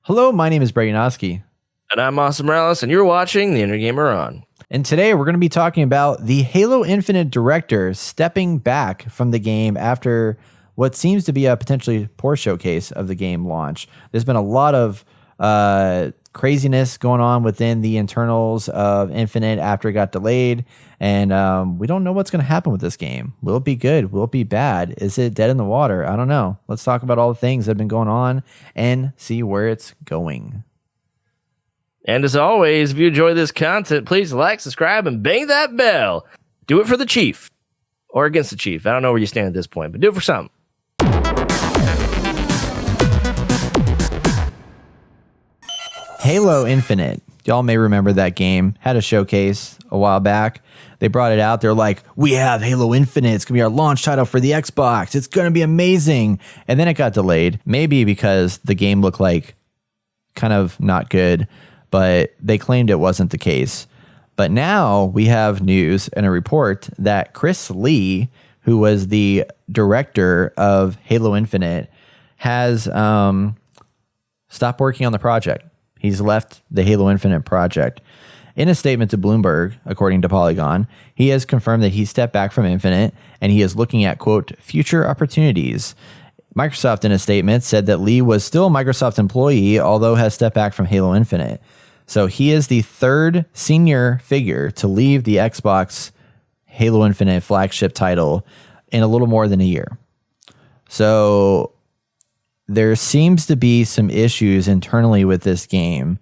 Hello, my name is Brayanoski. And I'm Austin Morales, and you're watching The Inner Gamer On. And today we're going to be talking about the Halo Infinite director stepping back from the game after what seems to be a potentially poor showcase of the game launch. There's been a lot of craziness going on within the internals of Infinite after it got delayed. And we don't know what's going to happen with this game. Will it be good? Will it be bad? Is it dead in the water? I don't know. Let's talk about all the things that have been going on and see where it's going. And as always, if you enjoy this content, please like, subscribe, and bang that bell. Do it for the Chief. Or against the Chief. I don't know where you stand at this point, but do it for something. Halo Infinite. Y'all may remember that game. Had a showcase a while back. They brought it out. They're like, we have Halo Infinite. It's going to be our launch title for the Xbox. It's going to be amazing. And then it got delayed. Maybe because the game looked like kind of not good, but they claimed it wasn't the case. But now we have news and a report that Chris Lee, who was the director of Halo Infinite, has stopped working on the project. He's left the Halo Infinite project. In a statement to Bloomberg, according to Polygon, he has confirmed that he stepped back from Infinite and he is looking at, quote, future opportunities. Microsoft, in a statement, said that Lee was still a Microsoft employee, although has stepped back from Halo Infinite. So he is the third senior figure to leave the Xbox Halo Infinite flagship title in a little more than a year. So there seems to be some issues internally with this game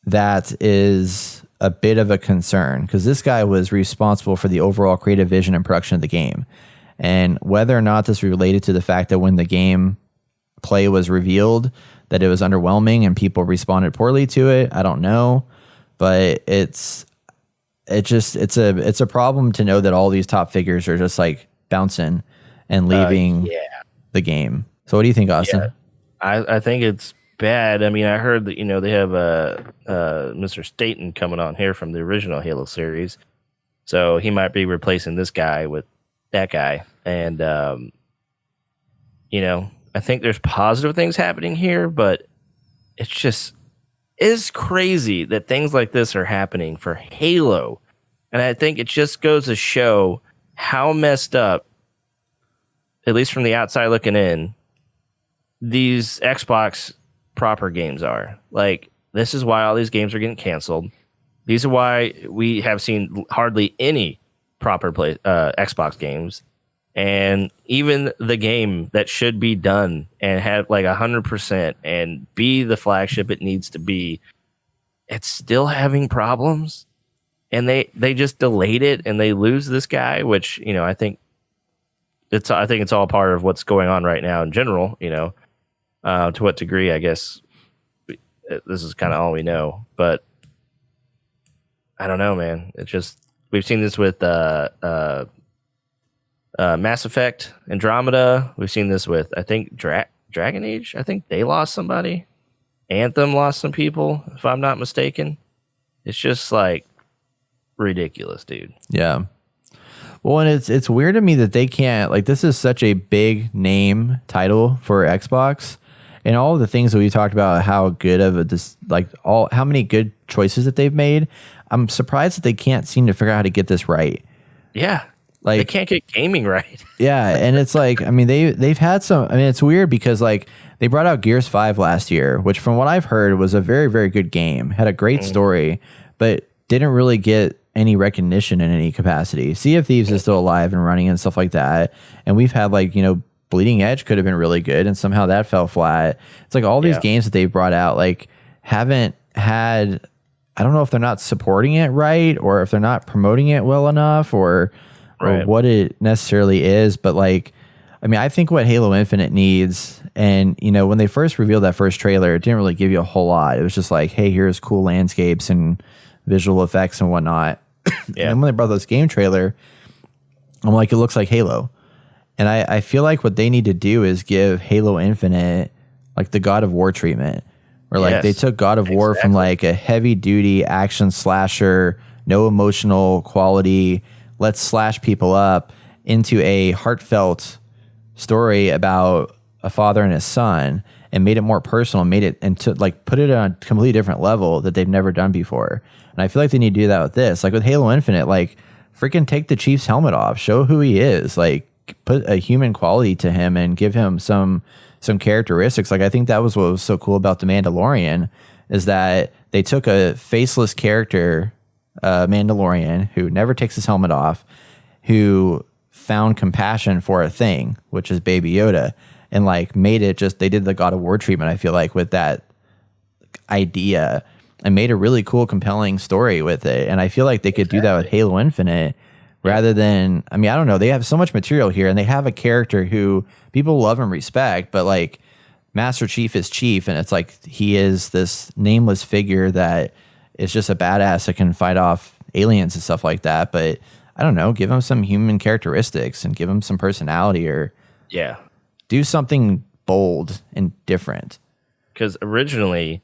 that is a bit of a concern, because this guy was responsible for the overall creative vision and production of the game. And whether or not this was related to the fact that when the game play was revealed, that it was underwhelming and people responded poorly to it, I don't know. But it's a problem to know that all these top figures are just like bouncing and leaving the game. So what do you think, Austin? Yeah. I think it's bad. I mean, I heard that, they have Mr. Staten coming on here from the original Halo series. So he might be replacing this guy with that guy. And, I think there's positive things happening here, but it's crazy that things like this are happening for Halo. And I think it just goes to show how messed up, at least from the outside looking in, these Xbox proper games are. Like, this is why all these games are getting canceled. These are why we have seen hardly any proper Xbox games. And even the game that should be done and have like 100% and be the flagship it needs to be, it's still having problems. And they just delayed it and they lose this guy, which, I think it's all part of what's going on right now in general, to what degree, I guess this is kind of all we know, but I don't know, man. It's just, we've seen this with Mass Effect, Andromeda. We've seen this with, I think, Dragon Age. I think they lost somebody. Anthem lost some people, if I'm not mistaken. It's just like ridiculous, dude. Yeah. Well, and it's weird to me that they can't, like, this is such a big name title for Xbox, and all of the things that we talked about, how good of how many good choices that they've made. I'm surprised that they can't seem to figure out how to get this right. Yeah. Like, they can't get gaming right. Yeah. And it's like, I mean, they've had some, I mean, it's weird because like they brought out Gears 5 last year, which from what I've heard was a very, very good game, had a great story, but didn't really get any recognition in any capacity. Sea of Thieves is still alive and running and stuff like that. And we've had like, Bleeding Edge could have been really good and somehow that fell flat. It's like all these games that they've brought out, like haven't had, I don't know if they're not supporting it right or if they're not promoting it well enough or what it necessarily is. But like, I mean, I think what Halo Infinite needs, and when they first revealed that first trailer, it didn't really give you a whole lot. It was just like, hey, here's cool landscapes and visual effects and whatnot. And then when they brought this game trailer, I'm like, it looks like Halo. And I feel like what they need to do is give Halo Infinite like the God of War treatment, where like they took God of War from like a heavy duty action slasher, no emotional quality, let's slash people up, into a heartfelt story about a father and his son. and made it more personal, made it and to like put it on a completely different level that they've never done before. And I feel like they need to do that with this. Like with Halo Infinite, like freaking take the Chief's helmet off, show who he is, like put a human quality to him and give him some characteristics. Like I think that was what was so cool about The Mandalorian is that they took a faceless character, Mandalorian, who never takes his helmet off, who found compassion for a thing, which is Baby Yoda, and like made it just, they did the God of War treatment, I feel like, with that idea and made a really cool, compelling story with it. And I feel like they could do that with Halo Infinite rather than, I mean, I don't know, they have so much material here and they have a character who people love and respect, but like Master Chief is Chief, and it's like he is this nameless figure that is just a badass that can fight off aliens and stuff like that. But I don't know, give him some human characteristics and give him some personality, or do something bold and different. Because originally,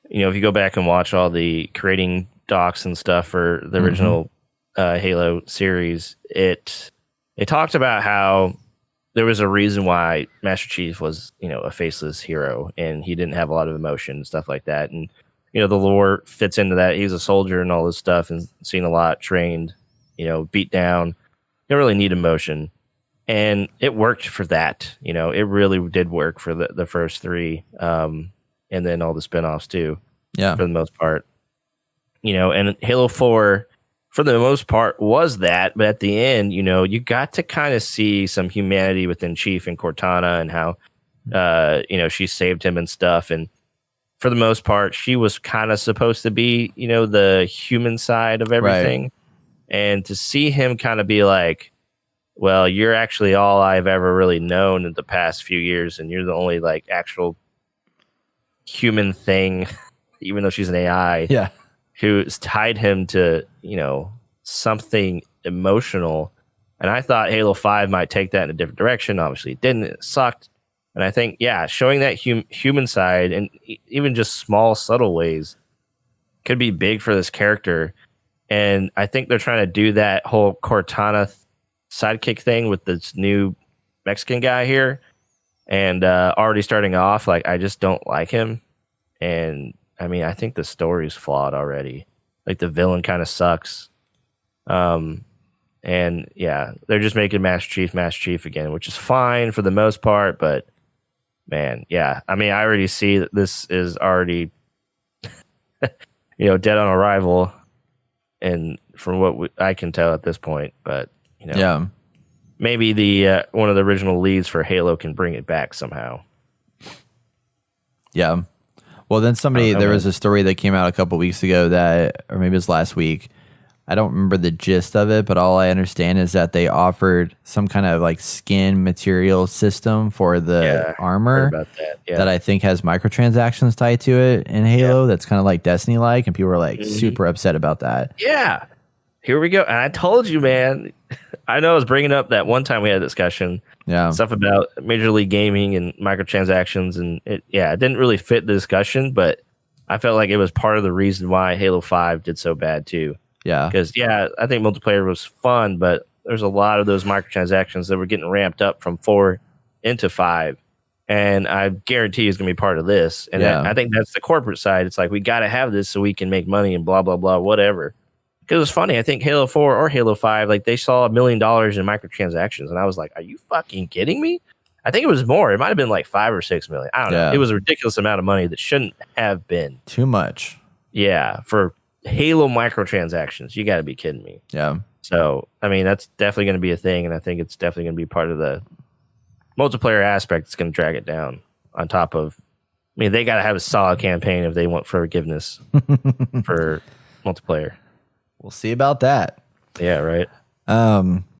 you know, if you go back and watch all the creating docs and stuff for the original Halo series, it talked about how there was a reason why Master Chief was, you know, a faceless hero and he didn't have a lot of emotion and stuff like that. And, you know, the lore fits into that. He's a soldier and all this stuff and seen a lot, trained, you know, beat down. You don't really need emotion. And it worked for that. You know, it really did work for the first three. And then all the spinoffs too. Yeah. For the most part. You know, and Halo 4, for the most part, was that. But at the end, you know, you got to kind of see some humanity within Chief and Cortana and how, you know, she saved him and stuff. And for the most part, she was kind of supposed to be, you know, the human side of everything. Right. And to see him kind of be like, well, you're actually all I've ever really known in the past few years, and you're the only like actual human thing, even though she's an AI, who's tied him to, you know, something emotional. And I thought Halo 5 might take that in a different direction. Obviously, it didn't. It sucked. And I think, showing that human side and even just small, subtle ways could be big for this character. And I think they're trying to do that whole Cortana sidekick thing with this new Mexican guy here. And already starting off, like, I just don't like him. And I mean, I think the story's flawed already. Like, the villain kind of sucks. And they're just making Master Chief again, which is fine for the most part. But man, I mean, I already see that this is already, you know, dead on arrival. And from what I can tell at this point, but you know, maybe the one of the original leads for Halo can bring it back somehow. Yeah. Well, then there was a story that came out a couple weeks ago that, or maybe it was last week. I don't remember the gist of it, but all I understand is that they offered some kind of like skin material system for the armor that I think has microtransactions tied to it in Halo. That's kind of like Destiny-like, and people were like super upset about that. Yeah. Here we go. And I told you, man. I know I was bringing up that one time we had a discussion. Yeah. Stuff about Major League Gaming and microtransactions. And it didn't really fit the discussion, but I felt like it was part of the reason why Halo 5 did so bad too. Yeah. Because, I think multiplayer was fun, but there's a lot of those microtransactions that were getting ramped up from 4 into 5. And I guarantee it's going to be part of this. And I think that's the corporate side. It's like, we got to have this so we can make money and blah, blah, blah, whatever. Because it's funny. I think Halo 4 or Halo 5, like, they saw $1 million in microtransactions. And I was like, are you fucking kidding me? I think it was more. It might have been like 5 or 6 million. I don't know. It was a ridiculous amount of money that shouldn't have been. Too much. Yeah. For Halo microtransactions. You got to be kidding me. Yeah. So, I mean, that's definitely going to be a thing. And I think it's definitely going to be part of the multiplayer aspect that's going to drag it down on top of, I mean, they got to have a solid campaign if they want forgiveness for multiplayer. We'll see about that. Yeah, right.